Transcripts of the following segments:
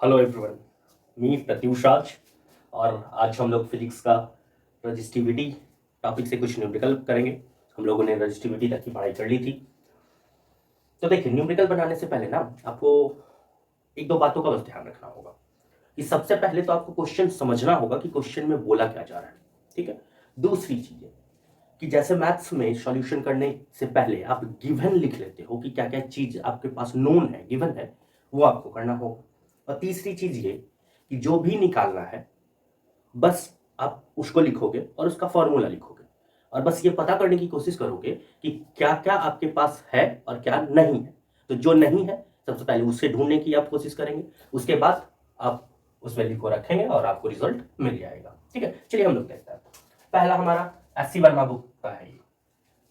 Hello everyone, मी प्रत्युष राज। और आज हम लोग फिजिक्स का रजिस्टिविटी टॉपिक से कुछ न्यूमेरिकल करेंगे। हम लोगों ने रजिस्टिविटी तक की पढ़ाई कर ली थी। तो देखिए, न्यूमेरिकल बनाने से पहले ना आपको एक दो बातों का बस ध्यान रखना होगा कि सबसे पहले तो आपको क्वेश्चन समझना होगा कि क्वेश्चन में बोला क्या जा रहा है। ठीक है। दूसरी चीज है कि जैसे मैथ्स में सॉल्यूशन करने से पहले आप गिवन लिख लेते हो कि क्या क्या चीज आपके पास नोन है, गिवन है, वो आपको करना होगा। और तीसरी चीज ये कि जो भी निकालना है बस आप उसको लिखोगे और उसका फॉर्मूला लिखोगे और बस ये पता करने की कोशिश करोगे कि क्या क्या आपके पास है और क्या नहीं है। तो जो नहीं है सबसे पहले उससे ढूंढने की आप कोशिश करेंगे, उसके बाद आप उस वैल्यू को रखेंगे और आपको रिजल्ट मिल जाएगा। ठीक है, चलिए हम लोग देखते हैं। पहला हमारा एससी वर्मा बुक का है।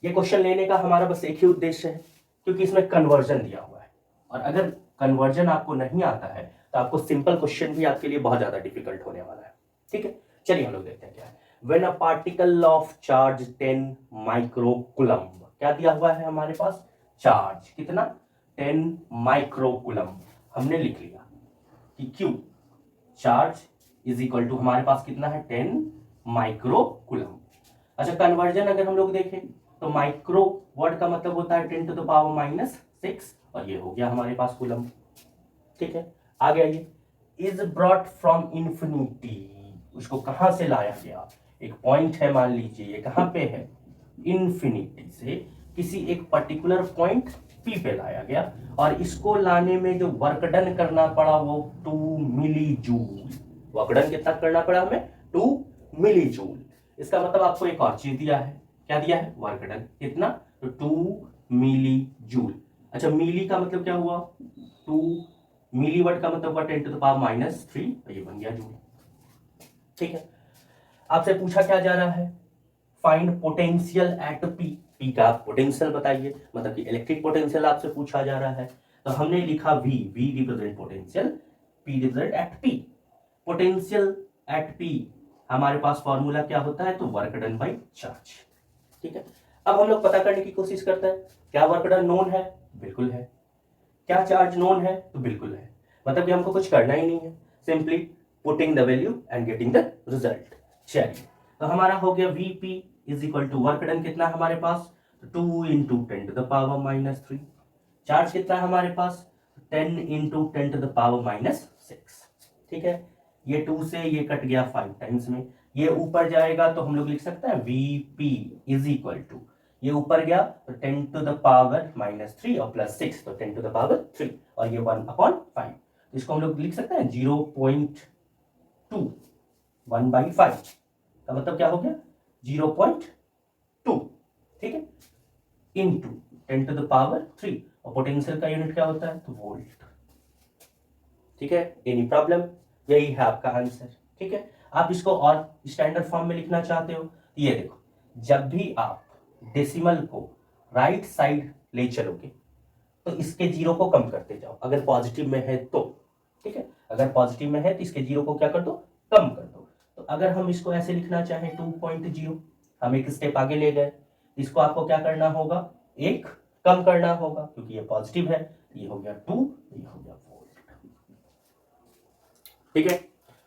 ये क्वेश्चन लेने का हमारा बस एक ही उद्देश्य है क्योंकि इसमें कन्वर्जन दिया हुआ है और अगर कन्वर्जन आपको नहीं आता है तो आपको सिंपल क्वेश्चन भी आपके लिए बहुत ज्यादा डिफिकल्ट होने वाला है। ठीक है, चलिए हम लोग देखते हैं क्या है। When a particle of charge 10 माइक्रोकूलम्ब, क्या दिया हुआ है हमारे पास? चार्ज कितना? 10 माइक्रोकूलम्ब। हमने लिख लिया कि Q charge is equal to हमारे पास कितना है? 10 माइक्रोकूलम्ब। अच्छा, कन्वर्जन अगर हम लोग देखें तो माइक्रो वर्ड का मतलब होता है 10 टू द पावर -6 और ये हो गया हमारे पास कूलम्ब। ठीक है, आगे आइए। इज ब्रॉट फ्रॉम इंफिनिटी, उसको कहां से लाया गया? एक पॉइंट है, मान लीजिए ये कहां पे है? इंफिनिटी से किसी एक पर्टिकुलर पॉइंट पी पे लाया गया और इसको लाने में जो वर्क डन करना पड़ा वो 2 मिली जूल। वर्क डन कितना करना पड़ा हमें? 2 मिली जूल। इसका मतलब आपको एक और चीज दिया है। क्या दिया है? वर्क डन कितना? तो 2 मिली जूल। अच्छा, मिली का मतलब क्या हुआ? 2 मिली वर्ड का मतलब हुआ 10 टू द पावर -3 और ये बन गया जूल। ठीक है, आपसे पूछा क्या जा रहा है? Find potential at P. P का पोटेंशियल बताइए, मतलब कि इलेक्ट्रिक पोटेंशियल आपसे पूछा जा रहा है। तो हमने लिखा V, V represent potential, P represent at P. Potential at P हमारे पास फॉर्मूला क्या होता है? तो वर्क डन बाई चार्ज। ठीक है, अब हम लोग पता करने की कोशिश करते हैं क्या वर्क डन नोन है? बिल्कुल है। क्या चार्ज नोन है? तो बिल्कुल है। मतलब कि हमको कुछ करना ही नहीं है, simply putting the value and getting the result. चलिए, तो हमारा हो गया VP is equal to work done कितना हमारे पास? 2 into 10 to the power -3। Charge कितना है हमारे पास? 10 इंटू 10 टू द पावर -6। ठीक है, ये 2 से ये कट गया 5 टाइम्स में, ये ऊपर जाएगा तो हम लोग लिख सकते हैं वीपी इज इक्वल टू, ये ऊपर गया तो 10 टू द पावर -3 और +6 तो 10 टू द पावर 3 और ये 1/5। इसको हम लोग लिख सकते हैं 0.2, 1/5 का मतलब क्या हो गया? 0.2। ठीक है, इंटू 10 टू द पावर 3 और पोटेंशियल का यूनिट क्या होता है? तो वोल्ट। ठीक है, एनी प्रॉब्लम? यही है आपका आंसर। ठीक है, आप इसको और स्टैंडर्ड फॉर्म में लिखना चाहते हो तो ये देखो, जब भी आप डेसिमल को राइट साइड ले चलोगे तो इसके जीरो को कम करते जाओ, अगर पॉजिटिव में है तो। ठीक है, अगर पॉजिटिव में है तो इसके जीरो को क्या कर दो? कम कर दो। तो अगर हम इसको ऐसे लिखना चाहें 2.0, हम एक स्टेप आगे ले गए, इसको आपको क्या करना होगा? एक कम करना होगा क्योंकि ये पॉजिटिव है। ये हो गया 2, ये हो गया वोल्ट। ठीक है,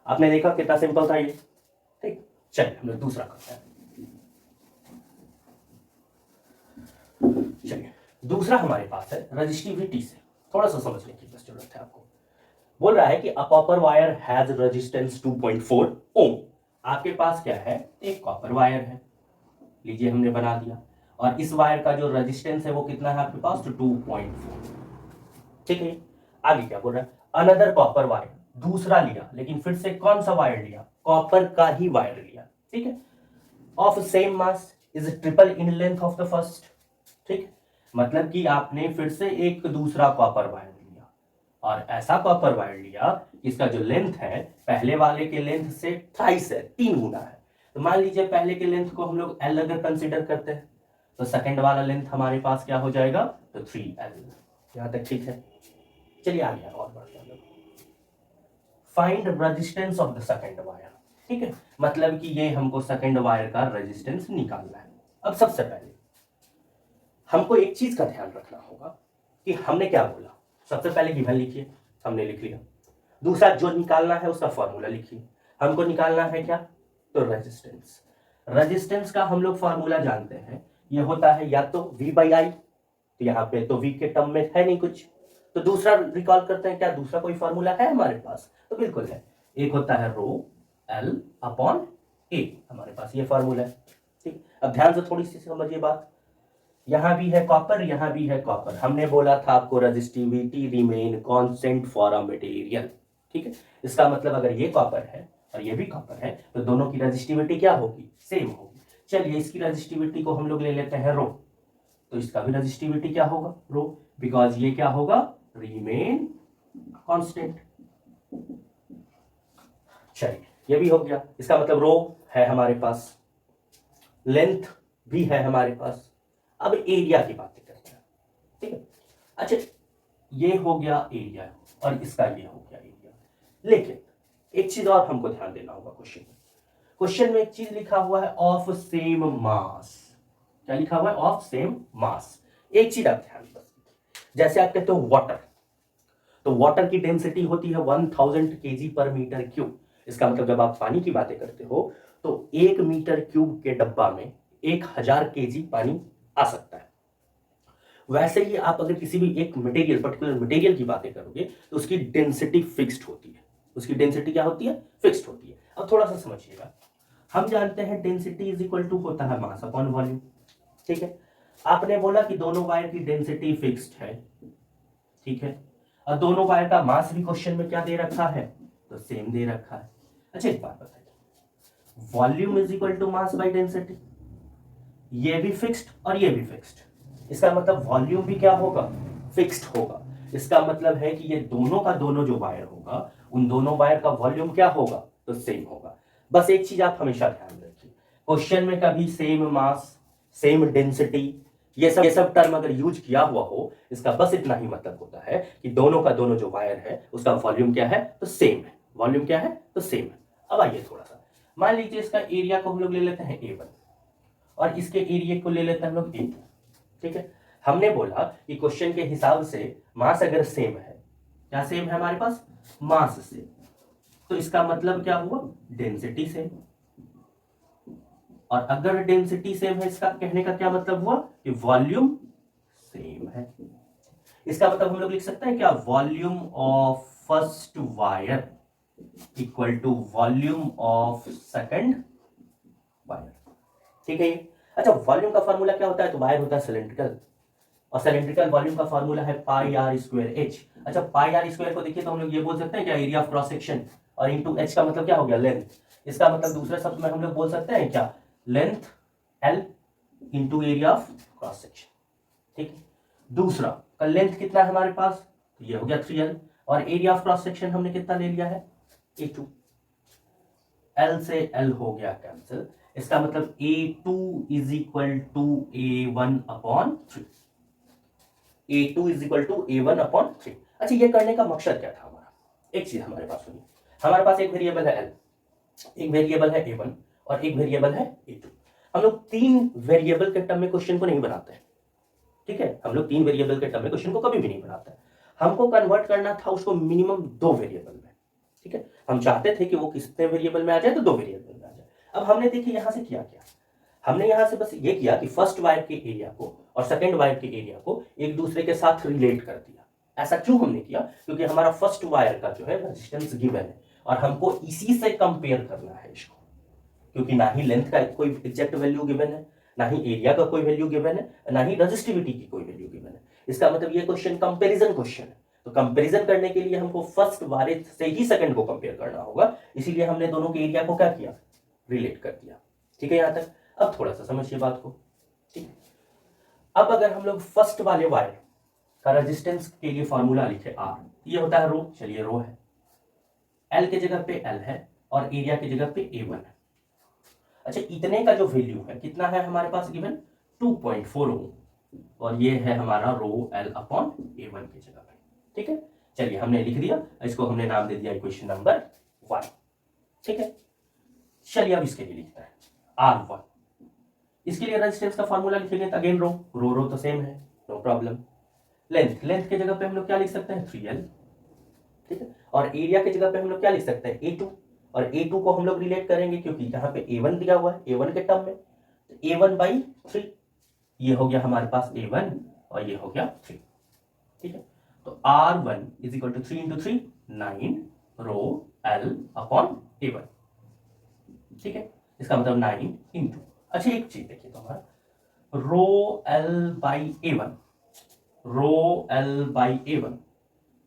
आपने देखा कितना सिंपल था ये। ठीक, चलिए हम लोग दूसरा करते हैं। चलिए, दूसरा हमारे पास है रजिस्टिविटी से थोड़ा सा समझने की बस जरूरत है आपको। बोल रहा है कि a copper wire has resistance 2.4 ओम। आपके पास क्या है? एक कॉपर वायर है, लीजिए हमने बना दिया, और इस वायर का जो रेजिस्टेंस है वो कितना है आपके पास? तो 2.4। ठीक है, आगे क्या बोल रहा है? अनदर कॉपर वायर, दूसरा लिया, लेकिन फिर से कौन सा वायर लिया? कॉपर का ही वायर लिया। ठीक है, of same mass is triple in length of the first. ठीक, मतलब कि आपने फिर से एक दूसरा कॉपर वायर लिया और ऐसा कॉपर वायर लिया इसका जो लेंथ है पहले वाले के लेंथ से थ्राइस है, 3 गुना है। तो मान लीजिए पहले के लेंथ को हम लोग एल अगर कंसीडर करते हैं तो सेकंड वाला लेंथ हमारे पास क्या हो जाएगा? तो 3L। यहां तक ठीक है? चलिए आगे और बढ़ते हैं। Find resistance of the second wire. ठीक है, मतलब कि ये हमको सेकंड वायर का रेजिस्टेंस निकालना है। अब सबसे पहले हमको एक चीज का ध्यान रखना होगा कि हमने क्या बोला। सबसे पहले गिवन लिखिए, हमने लिख लिया। दूसरा जो निकालना है उसका फॉर्मूला लिखिए। हमको निकालना है क्या, तो रेजिस्टेंस। रेजिस्टेंस का हम लोग फॉर्मूला जानते हैं, ये होता है या तो V बाई आई, तो यहाँ पे तो V के टर्म में है नहीं कुछ, तो दूसरा रिकॉल करते हैं, क्या दूसरा कोई फॉर्मूला है हमारे पास, तो बिल्कुल है, एक होता है रो एल अपॉन ए, हमारे पास ये फॉर्मूला है। ठीक, अब ध्यान से थोड़ी सी समझिए बात, यहां भी है कॉपर, यहां भी है कॉपर, हमने बोला था आपको resistivity remain constant for a material. ठीक है, इसका मतलब अगर ये कॉपर है और ये भी कॉपर है तो दोनों की रेजिस्टिविटी क्या होगी, सेम होगी। चलिए इसकी रेजिस्टिविटी को हम लोग ले लेते हैं रो, तो इसका भी रेजिस्टिविटी क्या होगा, रो, बिकॉज ये क्या होगा, रिमेन कांस्टेंट। चलिए ये भी हो गया, इसका मतलब रो है हमारे पास, लेंथ भी है हमारे पास। अब एरिया की बातें करते हैं, ठीक है। अच्छा ये हो गया एरिया और इसका ये हो गया एरिया, लेकिन एक चीज और हमको ध्यान देना होगा, क्वेश्चन में एक चीज लिखा हुआ है ऑफ सेम मास। क्या लिखा हुआ है, ऑफ सेम मास। एक चीज आप ध्यान बस, जैसे आप कहते हो वाटर, तो वाटर की डेंसिटी होती है 1000 केजी पर मीटर क्यूब। इसका मतलब जब आप पानी की बातें करते हो तो 1 मीटर क्यूब के डब्बा में 1000 केजी पानी आ सकता है। वैसे ही आप अगर किसी भी एक मटेरियल, पर्टिकुलर मटेरियल की बातें करोगे तो उसकी डेंसिटी फिक्स्ड होती है, उसकी डेंसिटी क्या होती है, फिक्स्ड होती है। अब थोड़ा सा समझिएगा, हम जानते हैं डेंसिटी इज इक्वल टू होता है मास अपॉन वॉल्यूम। ठीक है, आपने बोला कि दोनों वायर की डेंसिटी फिक्स्ड है, ठीक है, और दोनों वायर का मास भी क्वेश्चन में क्या दे रखा है, तो सेम दे रखा है। अच्छा एक बात बताइए, volume is equal to mass by density, ये भी फिक्स्ड और ये भी फिक्स्ड, इसका मतलब वॉल्यूम भी क्या होगा, फिक्स्ड होगा। इसका मतलब है कि ये दोनों का दोनों जो वायर होगा उन दोनों वायर का वॉल्यूम क्या होगा, तो सेम होगा। बस एक चीज आप हमेशा ध्यान रखिए, क्वेश्चन में कभी सेम मास, सेम डेंसिटी, ये सब टर्म अगर यूज किया हुआ हो, इसका बस इतना ही मतलब होता है कि दोनों का दोनों जो वायर है उसका वॉल्यूम क्या है, तो सेम है, वॉल्यूम क्या है, तो सेम है। अब आइए थोड़ा सा, मान लीजिए इसका एरिया को हम लोग ले लेते हैं A1 और इसके एरिया को ले लेते हैं हम लोग A2। ठीक है, हमने बोला कि क्वेश्चन के हिसाब से मास अगर सेम है, क्या सेम है हमारे पास, मास सेम, तो इसका मतलब क्या हुआ, डेंसिटी सेम। और अगर डेंसिटी सेम है, इसका कहने का क्या मतलब हुआ कि वॉल्यूम सेम है। इसका मतलब हम लोग लिख सकते हैं क्या, volume of first wire equal to volume of second wire. ठीक है ये, अच्छा वॉल्यूम का फॉर्मूला क्या होता है, तो वायर होता है सिलेंड्रिकल, और सिलेंड्रिकल वॉल्यूम का फॉर्मूला है पाई आर स्क्वायर एच। अच्छा पाई आर स्क्वायर को देखिए तो हम लोग ये बोल सकते हैं क्या, एरिया ऑफ क्रॉस सेक्शन, और इंटू एच का मतलब क्या हो गया, लेंथ। इसका मतलब दूसरे शब्द में हम लोग बोल सकते हैं क्या, length L into area of cross section. ठीक है, दूसरा का लेंथ कितना है हमारे पास, तो ये हो गया 3L, और एरिया ऑफ क्रॉस सेक्शन हमने कितना ले लिया है, A2। L से L हो गया कैंसिल, इसका मतलब A2 is equal to A1 upon 3, A2 is equal to A1 upon 3। अच्छा ये करने का मकसद क्या था हमारा, एक चीज हमारे पास सुनिए, हमारे पास एक वेरिएबल है L, एक वेरिएबल है A1 और एक वेरिएबल है A2। हम लोग 3 वेरिएबल के टर्म में क्वेश्चन को नहीं बनाते हैं, ठीक है, हम लोग 3 वेरिएबल के टर्म में क्वेश्चन को कभी भी नहीं बनाते हैं। हमको कन्वर्ट करना था उसको मिनिमम 2 वेरिएबल में। ठीक है, हम चाहते थे कि वो कितने वेरिएबल में आ जाए, तो 2 वेरिएबल में आ जाए। अब हमने देखिए यहां से क्या किया, हमने यहां से बस ये किया कि फर्स्ट वायर के एरिया को और सेकंड वायर के एरिया को एक दूसरे के साथ रिलेट कर दिया। ऐसा क्यों हमने किया, क्योंकि हमारा फर्स्ट वायर का जो है रेजिस्टेंस गिवन है और हमको इसी से कंपेयर करना है इसको, क्योंकि ना ही लेंथ का कोई एग्जैक्ट वैल्यू गिवन है, ना ही एरिया का कोई वैल्यू गिवन है, ना ही रेजिस्टिविटी की कोई वैल्यू गिवन है। इसका मतलब ये क्वेश्चन कंपैरिजन क्वेश्चन है, तो कंपैरिजन करने के लिए हमको फर्स्ट वायर से ही सेकंड को कंपेयर करना होगा, इसीलिए हमने दोनों के एरिया को क्या किया, रिलेट कर दिया। ठीक है यहां तक, अब थोड़ा सा समझिए बात को। ठीक है, अब अगर हम लोग फर्स्ट वाले वायर का रेजिस्टेंस के लिए फॉर्मूला लिखे R, ये होता है रो, चलिए रो है, L के जगह पे L है और एरिया की जगह पे A1 है। अच्छा इतने का जो वैल्यू है कितना है हमारे पास गिवन, 2.4 ओम, और ये है हमारा रो L अपॉन A1 की जगह पे। ठीक है, चलिए हमने लिख दिया, इसको हमने नाम दे दिया इक्वेशन नंबर 1। ठीक है, चलिए अब इसके लिए लिखता है R1, इसके लिए रेजिस्टेंस का फॉर्मूला लिखेंगे, अगेन रो तो सेम है, नो प्रॉब्लम। लेंथ के जगह पे हम लोग क्या लिख सकते हैं, 3L। ठीक है। और एरिया की जगह पे हम लोग क्या लिख सकते हैं, A2, और A2 को हम लोग रिलेट करेंगे क्योंकि यहाँ पे A1 दिया हुआ है, A1 के टर्म में, तो A1/3, ये हो गया हमारे पास A1 और ये हो गया 3, ठीक है। तो R1 is equal to 3 into 3 9 rho L upon A1, ठीक है। इसका मतलब 9 इंटू, अच्छा एक चीज देखिए तो हमारा रो L/A1, रो L/A1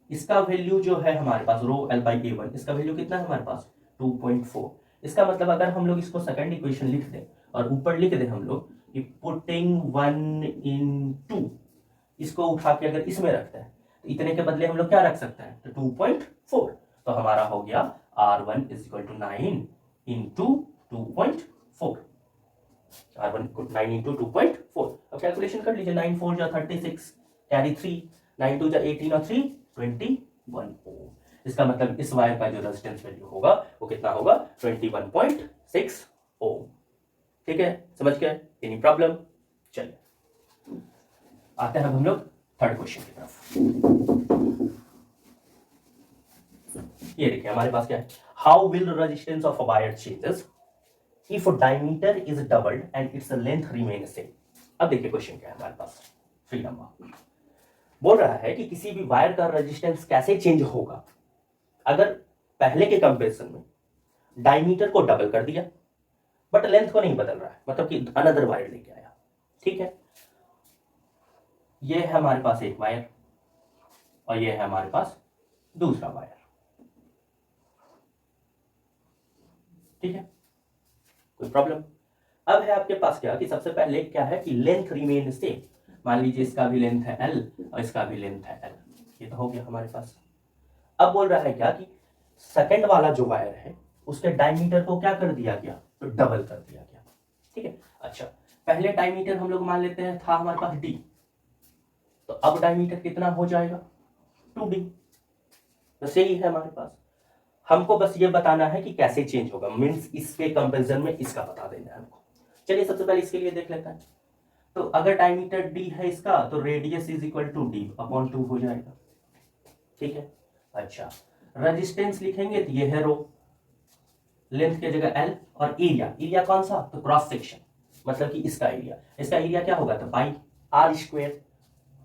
इसका वैल्यू जो है हमारे पास, रो L/A1 इसका वैल्यू कितना है हमारे पास 2.4। इसका मतलब अगर हम लोग इसको सेकंड इक्वेशन लिख दें और ऊपर लिख दें हम लोग कि पुटिंग 1 इन 2, इसको उठा के अगर इसमें रखते हैं तो इतने के बदले हम लोग क्या रख सकते हैं, तो 2.4, तो हमारा हो गया R1 is equal to 9 into 2.4, R1 9 into 2.4। अब कैलकुलेशन कर लीजिए, 9 4 जा 36, कैरी 3, 9 2 जा 18 और 3 21 ओम। इसका मतलब इस वायर का जो रेजिस्टेंस वैल्यू होगा वो कितना होगा, 21.6 ओम, ठीक है। समझ गए, एनी प्रॉब्लम? चलिए आते हैं अब हम लोग थर्ड क्वेश्चन की तरफ। ये देखिए हमारे पास क्या है, how will resistance of a wire changes if diameter is doubled and its length remain same. अब देखिए क्वेश्चन क्या है हमारे पास, 3 नंबर बोल रहा है कि किसी भी वायर का रेजिस्टेंस कैसे चेंज होगा अगर पहले के कंपैरिजन में डायमीटर को डबल कर दिया बट लेंथ को नहीं बदल रहा है, मतलब कि अनदर वायर लेके आया, ठीक है। ये है हमारे पास एक वायर और ये है हमारे पास दूसरा वायर, ठीक है, कोई प्रॉब्लम? अब है आपके पास क्या कि सबसे पहले क्या है कि लेंथ रिमेन सेम, मान लीजिए इसका भी लेंथ है L और इसका भी लेंथ है L, ये तो हो गया हमारे पास। अब बोल रहा है क्या कि सेकंड वाला जो वायर है उसके डायमीटर को क्या कर दिया गया, तो डबल कर दिया गया, ठीक है। अच्छा पहले डायमीटर हम लोग मान लेते हैं था हमारे पास D, तो अब डायमीटर कितना हो जाएगा 2D, बस यही है हमारे पास। हमको बस ये बताना है कि कैसे चेंज होगा, मीन्स इसके कंपैरिजन में इसका बता देना है हमको। चलिए सबसे पहले इसके लिए देख लेते हैं। तो अगर डायमीटर D है इसका तो radius is equal to D upon 2 हो जाएगा, ठीक है। अच्छा रेजिस्टेंस लिखेंगे तो ये है रो, लेंथ की जगह L, और एरिया, एरिया कौन सा, तो क्रॉस सेक्शन, मतलब कि इसका एरिया क्या होगा, तो बाई R स्क्वायर,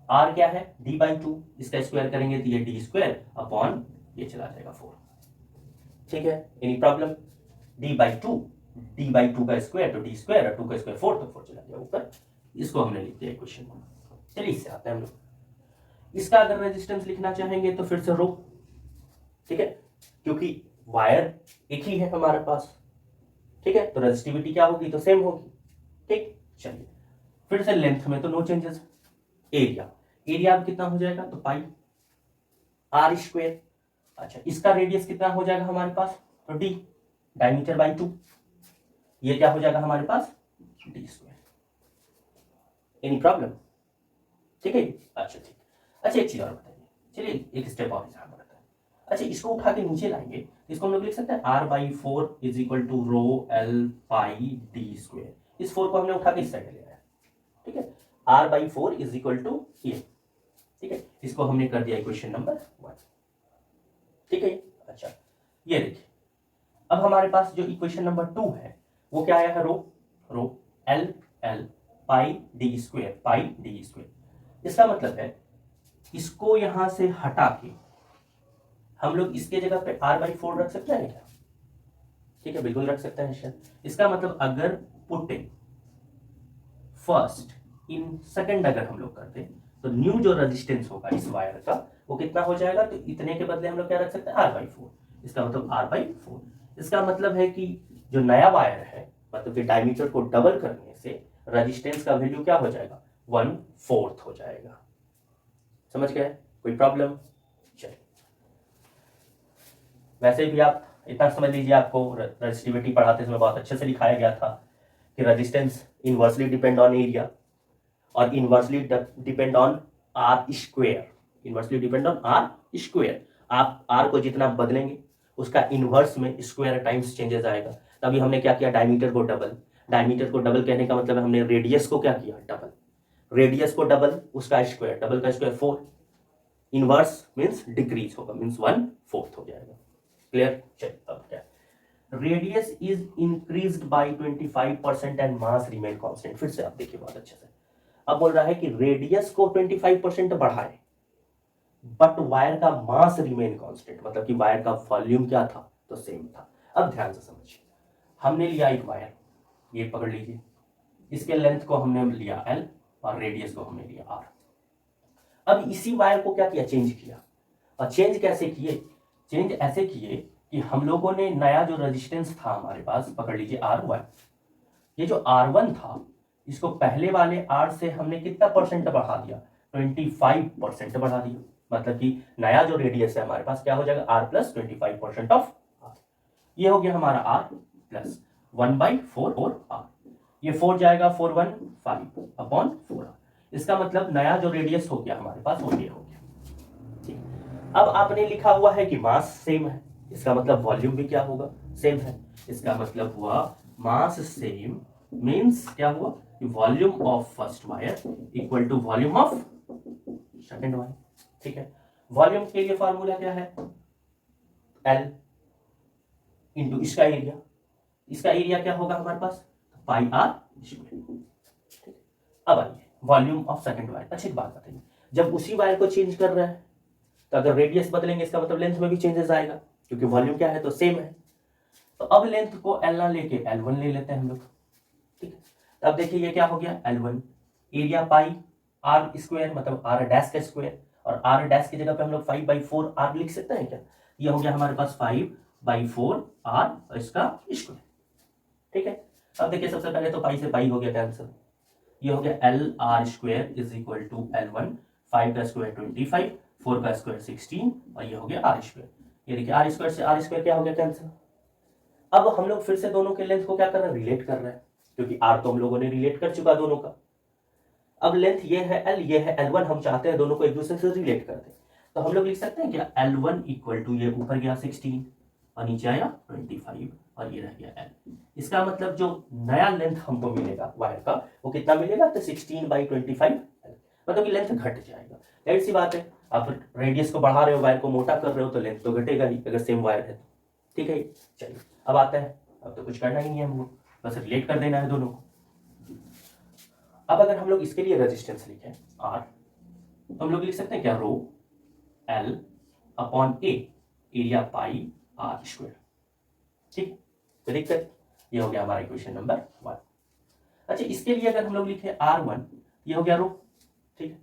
R क्या है D/2, इसका स्क्वायर करेंगे तो ये D स्क्वायर अपॉन ये चला जाएगा 4, ठीक है। Any problem? D/2 का स्क्वायर तो D स्क्वायर और 2 का स्क्वायर 4, तो 4 चला गया ऊपर, इसको हमने लिख दिया इक्वेशन में। चलिए इससे आते हैं हम लोग, इसका अगर रेजिस्टेंस लिखना चाहेंगे तो फिर से रो, ठीक है, क्योंकि वायर एक ही है हमारे पास, ठीक है, तो रेजिस्टिविटी क्या होगी, तो सेम होगी, ठीक। चलिए फिर से लेंथ में तो नो चेंजेस, एरिया अब कितना हो जाएगा, तो पाई R स्क्वायर। अच्छा इसका रेडियस कितना हो जाएगा हमारे पास, तो D, डायमीटर/2, ये क्या हो जाएगा हमारे पास D स्क्वायर। Any problem? ठीक है, अच्छा ठीक। अच्छा एक चीज और बताइए, चलिए एक स्टेप और ध्यान रखते हैं। अच्छा इसको उठा के नीचे लाएंगे, इसको हम लोग लिख सकते हैं R/4 is equal to rho L/D square, इस 4 को हमने उठा के इस साइड ले आया, ठीक है। R/4 इज इक्वल टू ये, ठीक है, इसको हमने कर दिया इक्वेशन नंबर 1, ठीक है। अच्छा ये देखिए अब हमारे पास जो इक्वेशन नंबर 2 है वो क्या आया है, रो L पाई D स्क्वायर, इसका मतलब है इसको यहां से हटा के हम लोग इसके जगह पे R/4 रख सकते हैं क्या, ठीक है, बिल्कुल रख सकते हैं। इसका मतलब अगर पुटिंग फर्स्ट इन सेकंड अगर हम लोग करते तो न्यू जो रेजिस्टेंस होगा इस वायर का वो कितना हो जाएगा, तो इतने के बदले हम लोग क्या रख सकते हैं, R/4, इसका मतलब R/4। इसका मतलब है कि जो नया वायर है, मतलब कि डायमीटर को डबल करने से रेजिस्टेंस का वैल्यू क्या हो जाएगा, 1/4 हो जाएगा। समझ गए, कोई प्रॉब्लम? चलिए वैसे भी आप इतना समझ लीजिए, आपको रेजिस्टिविटी पढ़ाते समय बहुत अच्छे से लिखाया गया था कि resistance inversely depend on area और inversely depend on R square, inversely depend on R square. आप R को जितना बदलेंगे उसका इनवर्स में स्क्वायर टाइम्स चेंजेस आएगा। तभी हमने क्या किया, डायमीटर को डबल कहने का मतलब है हमने रेडियस को क्या किया, डबल, रेडियस को डबल, उसका स्क्वायर, डबल का स्क्वायर 4, इनवर्स मीन्स डिक्रीज होगा, मीन्स 1/4 हो जाएगा। क्लियर? चलिए अब क्या, radius is increased by 25% and mass remain constant. फिर से आप देखिए बहुत अच्छे से, अब बोल रहा है कि रेडियस को 25% बढ़ाए बट वायर का मास रिमेन कांस्टेंट, मतलब कि वायर का वॉल्यूम क्या था, तो सेम था। अब ध्यान से समझिए, हमने लिया एक वायर, ये पकड़ लीजिए, इसके लेंथ को हमने लिया L और रेडियस को हमने लिया R। अब इसी वायर को क्या किया, चेंज किया। और चेंज कैसे किए, चेंज ऐसे किए कि हम लोगों ने नया जो रेजिस्टेंस था हमारे पास, पकड़ लीजिए R1, ये जो R1 था इसको पहले वाले R से हमने कितना परसेंट बढ़ा दिया, 25% बढ़ा दिया। मतलब कि नया जो रेडियस है हमारे पास क्या हो जाएगा, R प्लस 25% ऑफ R। ये हो गया हमारा R प्लस 1/4 R, ये 4 जाएगा, 4 1 5 अपॉन 4R। इसका मतलब नया जो रेडियस हो गया हमारे पास वो ये हो गया। ठीक, अब आपने लिखा हुआ है कि मास सेम है, इसका मतलब वॉल्यूम भी क्या होगा, सेम है। इसका मतलब हुआ मास सेम मीन्स क्या हुआ कि volume of first wire equal to volume of second wire. ठीक है, वॉल्यूम के लिए फॉर्मूला क्या है, L इंटू इसका एरिया, इसका एरिया क्या होगा हमारे पास, पाई आर स्क्वायर। अब आइए वॉल्यूम ऑफ सेकंड वायर। अच्छी बात बताइए, जब उसी वायर को चेंज कर रहे हैं तो अगर रेडियस बदलेंगे इसका मतलब लेंथ में भी चेंजेस आएगा, क्योंकि वॉल्यूम क्या है तो सेम है। तो अब लेंथ को L ना लेके L1 ले लेते हैं हम लोग। ठीक है, तो अब देखिए ये क्या हो गया, L1 area pi R square, मतलब आर डैश का स्क्वायर, और आर डैश की जगह पे हम लोग 5/4 आर लिख सकते हैं क्या, ये हो गया हमारे पास 5/4 आर और इसका स्क्वायर। ठीक है, अब देखिए सबसे पहले तो पाई से पाई हो गया कैंसिल, ये हो गया L R square is equal to L1, 5 का स्क्वायर 25, 4 का स्क्वायर 16 और ये हो गया R स्क्वायर। ये देखिए R स्क्वायर से R स्क्वायर क्या हो गया, कैंसिल। अब हम लोग फिर से दोनों के लेंथ को क्या कर रहे हैं, रिलेट कर रहे हैं, क्योंकि R तो हम लोगों ने रिलेट कर चुका दोनों का। अब लेंथ ये है L, ये है L1, हम चाहते हैं दोनों को एक दूसरे से रिलेट कर दें। तो हम लोग लिख सकते हैं क्या, L1 इक्वल टू ये ऊपर गया 16 और नीचे आया 25 और ये रह गया L। इसका मतलब जो नया लेंथ हमको मिलेगा वायर का वो कितना मिलेगा, तो 16/25 L, मतलब कि लेंथ घट जाएगा। जाहिर सी बात है, आप रेडियस को बढ़ा रहे हो, वायर को मोटा कर रहे हो तो लेंथ तो घटेगा ही अगर सेम वायर है तो। ठीक है, चलिए अब आता है, अब तो कुछ करना ही नहीं है हमको, बस रिलेट कर देना है दोनों को। अब अगर हम लोग इसके लिए रेजिस्टेंस लिखें R, तो हम लोग लिख सकते हैं क्या, rho L upon A, area pi R square. ठीक, तो दिक्कत ये हो गया हमारा इक्वेशन नंबर 1। अच्छा, इसके लिए अगर हम लोग लिखे R1, ये हो गया रो। ठीक है,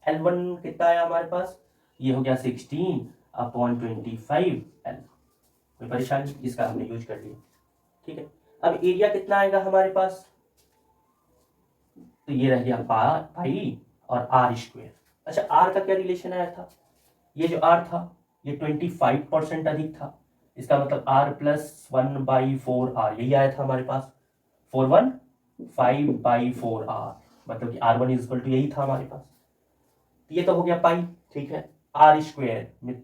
L1 कितना आया हमारे पास, ये हो गया 16/25 L। कोई परेशानी, इसका हमने यूज कर लिया। ठीक है, अब एरिया कितना आएगा हमारे पास, तो ये रह गया पाई और आर स्क्वायर। अच्छा, आर का क्या रिलेशन आया था, ये जो आर था ये 25% अधिक था, इसका मतलब आर प्लस 1/4 आर, यही आया था हमारे पास, 4 1 5/4 आर, मतलब कि R1 इज इक्वल टू यही था हमारे पास। ये तो हो गया पाई। ठीक है, आर स्क्वायर में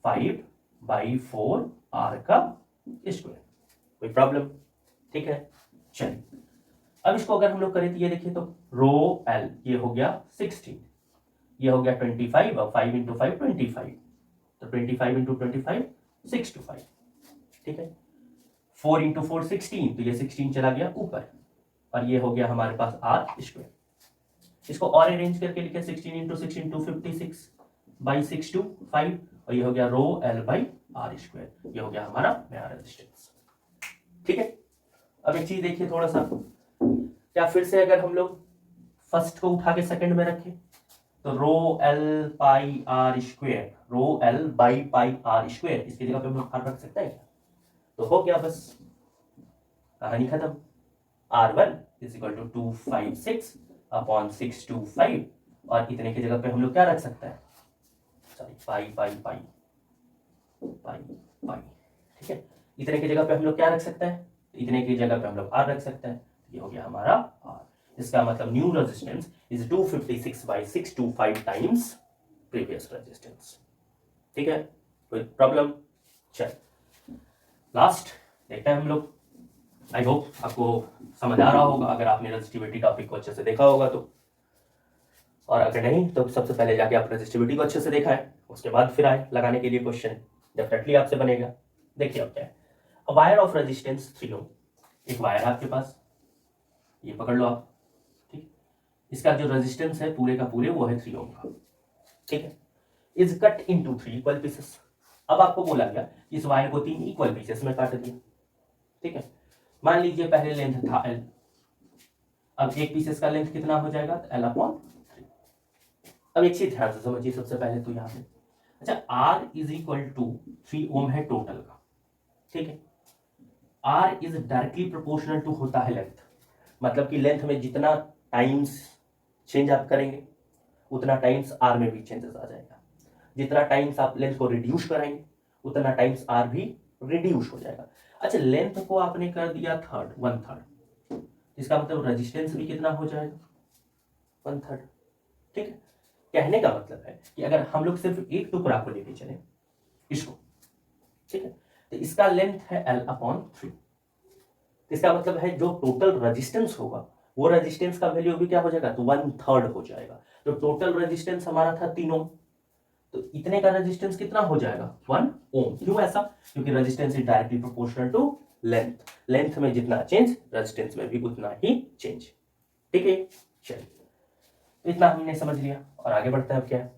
5/4 आर का स्क्वायर, कोई प्रॉब्लम। ठीक है, चलिए अब इसको अगर हम लोग करें तो ये देखिए, तो रो L ये हो गया 16, ये हो गया 25 और 5 इंटू 5 25, तो 25 इंटू 25 625। ठीक है, 4 इंटू 4 16, तो ये 16 चला गया ऊपर और ये हो गया हमारे पास आर स्क्वायर। इसको और अरेंज करके लिखे 16 इंटू 16 256/6 टू 5 और ये हो गया रो L बाई आर स्क्वायर, ये हो गया हमारा नया रेजिस्टेंस। ठीक है, अब एक चीज देखिए थोड़ा सा, क्या फिर से अगर हम लोग फर्स्ट को उठा के सेकंड में रखें तो rho L pi R square, rho L by pi R square, इसकी जगह पे हम लोग रख सकते हैं क्या, तो हो गया बस, कहानी खत्म। R1 इज इक्वल टू 256/625 और इतने की जगह पे हम लोग क्या रख सकते हैं, सॉरी पाई पाई पाई पाई पाई। ठीक है, इतने की जगह पे हम लोग क्या रख सकते हैं, इतने की जगह पे हम लोग R रख सकते हैं, ये हो गया हमारा R। इसका मतलब new resistance is 256/625 times previous resistance. ठीक है, कोई प्रॉब्लम। चल लास्ट देखते हैं हम लोग, आई होप आपको समझ आ रहा होगा अगर आपने रेजिस्टिविटी टॉपिक को अच्छे से देखा होगा तो। और अगर नहीं तो सबसे पहले जाके आप रजिस्टिविटी को अच्छे से देखा है, उसके बाद फिर आए लगाने के लिए क्वेश्चन, डेफिनेटली आपसे बनेगा। देखिए अब क्या है, वायर ऑफ रेजिस्टेंस 3 ओम, एक वायर आपके पास, ये पकड़ लो आप, ठीक, इसका जो रेजिस्टेंस है पूरे का पूरे वो है 3 ओम का, ठीक है, is cut into 3 equal pieces. अब आपको बोला गया इस वायर को 3 इक्वल पीसेस में काट दिया, ठीक है। मान लीजिए पहले लेंथ था L, अब एक पीसेस का लेंथ कितना हो जाएगा, L/3। अब एक चीज ध्यान से समझिए सबसे पहले तो यहाँ पे, अच्छा R is equal to 3 ohm है टोटल का, ठीक है। R is directly proportional to होता है लेंथ, मतलब कि लेंथ में जितना टाइम्स चेंज आप करेंगे उतना टाइम्स R में भी चेंजेस आ जाएगा, जितना टाइम्स आप लेंथ को रिड्यूस कराएंगे उतना टाइम्स R भी रिड्यूस हो जाएगा। अच्छा लेंथ को आपने कर दिया थर्ड, 1/3, इसका मतलब रेजिस्टेंस भी कितना हो जाएगा, 1/3, ठीक है। कहने का मतलब है कि अगर हम लोग सिर्फ एक टुकड़ा को लेके चले इसको, ठीक है, तो इसका लेंथ है L/3, इसका मतलब है जो टोटल रेजिस्टेंस होगा वो रेजिस्टेंस का वैल्यू भी क्या हो जाएगा, तो 1/3 हो जाएगा। तो टोटल रेजिस्टेंस हमारा था 3 ओम, तो इतने का रेजिस्टेंस कितना हो जाएगा, 1 ओम। क्यों ऐसा, क्योंकि resistance is directly proportional to length, length में जितना चेंज रेजिस्टेंस में भी उतना ही चेंज, ठीक है। चलिए तो इतना हमने समझ लिया और आगे बढ़ते हैं। अब क्या है,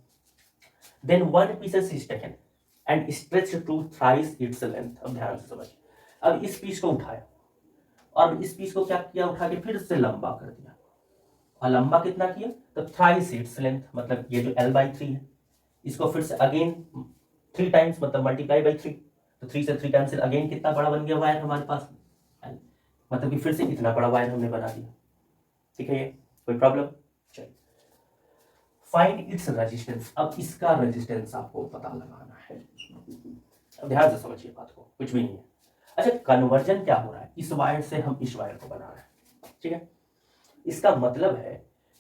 then one pieces is taken and stretched to thrice its length. अब ध्यान से समझिए, अब इस पीस को उठाया और इस पीस को क्या किया, उठा के फिर से लंबा कर दिया, और लंबा कितना किया, तो थ्राइस इट्स लेंथ, मतलब ये जो L/3 है इसको फिर से अगेन 3 टाइम्स, मतलब मल्टीप्लाई बाई 3, तो 3 से 3 कैंसिल, अगेन कितना बड़ा बन गया वायर हमारे पास, मतलब कि फिर से इतना बड़ा वायर हमने बना दिया, ठीक है। ये कोई प्रॉब्लम, चलिए फाइंड इट्स रेजिस्टेंस। अब इसका रेजिस्टेंस आपको पता लगाना है, अब ध्यान से समझिए बात को, कुछ भी नहीं है। अच्छा कन्वर्जन क्या हो रहा है, इस वायर से हम इस वायर को बना रहे हैं, ठीक है। इसका मतलब है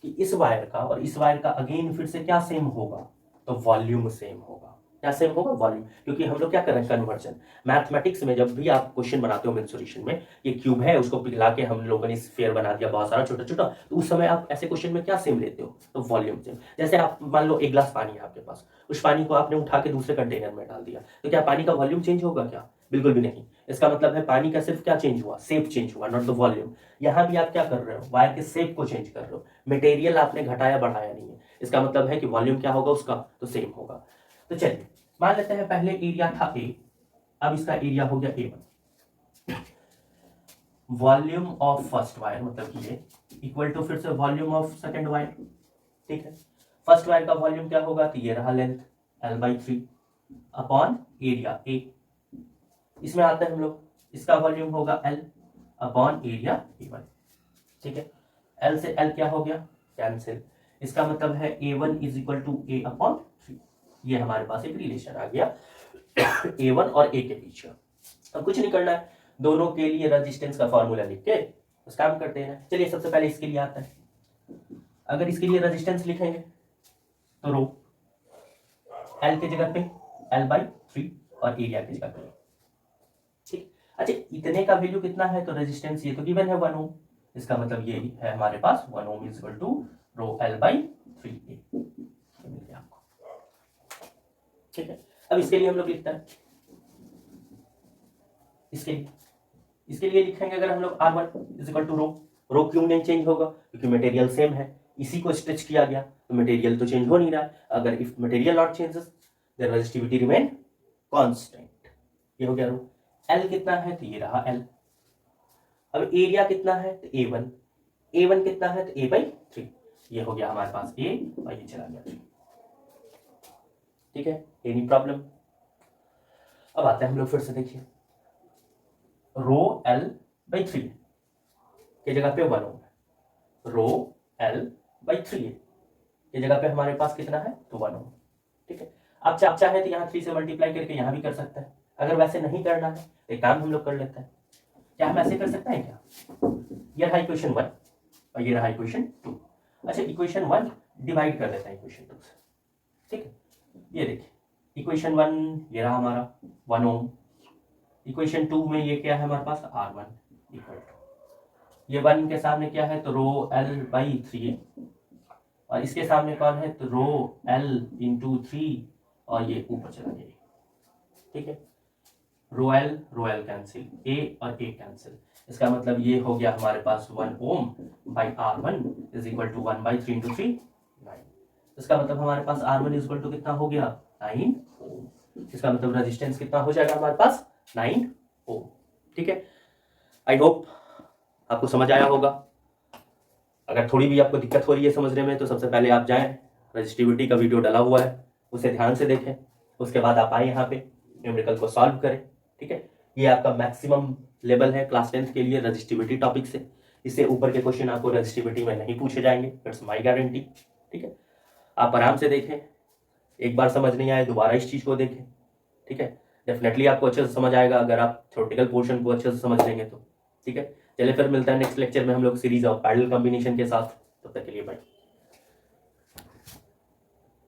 कि इस वायर का और इस वायर का अगेन फिर से क्या सेम होगा, तो वॉल्यूम सेम होगा। क्या सेम होगा, वॉल्यूम, क्योंकि हम लोग क्या कर रहे हैं, कन्वर्जन। मैथमेटिक्स में जब भी आप क्वेश्चन बनाते हो मेंसुरेशन में, ये क्यूब है उसको पिघला के हम लोगों ने स्फीयर बना दिया बहुत सारा छोटा छोटा, तो उस समय आप ऐसे क्वेश्चन में क्या सेम लेते हो, तो वॉल्यूम सेम। जैसे आप मान लो एक गिलास पानी है आपके पास, उस पानी को आपने उठा के दूसरे कंटेनर में डाल दिया, तो क्या पानी का वॉल्यूम चेंज होगा क्या, बिल्कुल भी नहीं। इसका मतलब है पानी का सिर्फ क्या चेंज हुआ, शेप चेंज हुआ, नॉट द वॉल्यूम। यहाँ भी आप क्या कर रहे हो, वायर के शेप को चेंज कर रहे हो, मटेरियल आपने घटाया बढ़ाया नहीं है। इसका मतलब है कि वॉल्यूम क्या होगा उसका, तो सेम होगा। तो चलिए मान लेते हैं पहले एरिया था A, अब इसका एरिया हो गया A1, volume of first wire मतलब कि ये इक्वल टू फिर से वॉल्यूम ऑफ सेकंड वायर, ठीक है। फर्स्ट वायर का वॉल्यूम क्या होगा, तो ये रहा length L/3 upon area A, इसमें आते हैं हम लोग, इसका वॉल्यूम होगा L अपॉन एरिया A1, ठीक है। L से L क्या हो गया, कैंसिल, इसका मतलब है A1 is equal to A/3, ये हमारे पास एक रिलेशन आ गया A1 और A के बीच। अब कुछ नहीं करना है, दोनों के लिए रेजिस्टेंस का फॉर्मूला लिख के उस काम करते हैं। चलिए सबसे पहले इसके लिए आता है, अगर इसके लिए रेजिस्टेंस लिखेंगे तो रो L के जगह पे L/3 और एरिया की जगह पे, ठीक। अच्छा इतने का वैल्यू कितना है, तो रेजिस्टेंस ये तो गिवन है 1 ओम, इसका मतलब ये है हमारे पास 1 ohm is equal to rho L/3 मिल गया आपको, ठीक है। अब इसके लिए हम लोग लिखते हैं, इसके लिए लिखेंगे अगर हम लोग R1 इज इक्वल टू रो क्यों नहीं चेंज होगा, क्योंकि मटेरियल सेम है, इसी को स्ट्रेच किया गया तो मटेरियल तो चेंज हो नहीं रहा है। अगर if material not changes the resistivity remain constant, ये हो गया रो। L कितना है, तो ये रहा L। अब एरिया कितना है, तो A1 कितना है, तो A/3, ये हो गया हमारे पास A और ये चला गया 3, ठीक है। Any problem. अब आते हैं हम लोग फिर से, देखिए रो L/3 की जगह पे 1 ओम है, रो L/3 की जगह पे हमारे पास कितना है, तो 1 ओम, ठीक है। आप चाहे तो यहाँ 3 से मल्टीप्लाई करके यहाँ भी कर सकते हैं, अगर वैसे नहीं करना है तो एक काम हम लोग कर लेते हैं, क्या हम ऐसे कर सकते हैं क्या, ये रहा इक्वेशन 1 और ये रहा इक्वेशन 2। अच्छा इक्वेशन 1 डिवाइड कर देते हैं इक्वेशन 2 से, ठीक है। ये देखिए इक्वेशन 1 ये रहा हमारा 1 ओम, इक्वेशन 2 में ये क्या है हमारे पास, R1 इक्वल टू, ये 1 के सामने क्या है, तो रो L/3 और इसके सामने कौन है, तो रो एल इंटू 3 और ये ऊपर चला गया, ठीक है। रो एल कैंसिल, ए और ए कैंसिल, इसका मतलब ये हो गया हमारे पास 1 ohm by R1 is equal to 1/3 into 3 9। इसका मतलब हमारे पास R1 इज इक्वल टू कितना हो गया, 9 ओम। इसका मतलब रेजिस्टेंस कितना हो जाएगा हमारे पास, 9 ओम, ठीक है। आई होप आपको समझ आया होगा। अगर थोड़ी भी आपको दिक्कत हो रही है समझने में, तो सबसे पहले आप जाएं, रजिस्टिविटी का वीडियो डाला हुआ है, उसे ध्यान से देखें। उसके बाद आप आए यहाँ पे न्यूमेरिकल को सॉल्व करें, ठीक है। ये आपका मैक्सिमम लेवल है क्लास 10th के लिए रजिस्टिविटी टॉपिक से। इससे ऊपर के क्वेश्चन आपको रजिस्टिविटी में नहीं पूछे जाएंगे, इट्स माई गारंटी, ठीक है। आप आराम से देखें, एक बार समझ नहीं आए दोबारा इस चीज़ को देखें, ठीक है। डेफिनेटली आपको अच्छे से समझ आएगा अगर आप थ्योरेटिकल पोर्शन को अच्छे से समझ लेंगे तो, ठीक है। चलिए फिर मिलता है नेक्स्ट लेक्चर में हम लोग सीरीज ऑफ पैरेलल कॉम्बिनेशन के साथ। तब तक के लिए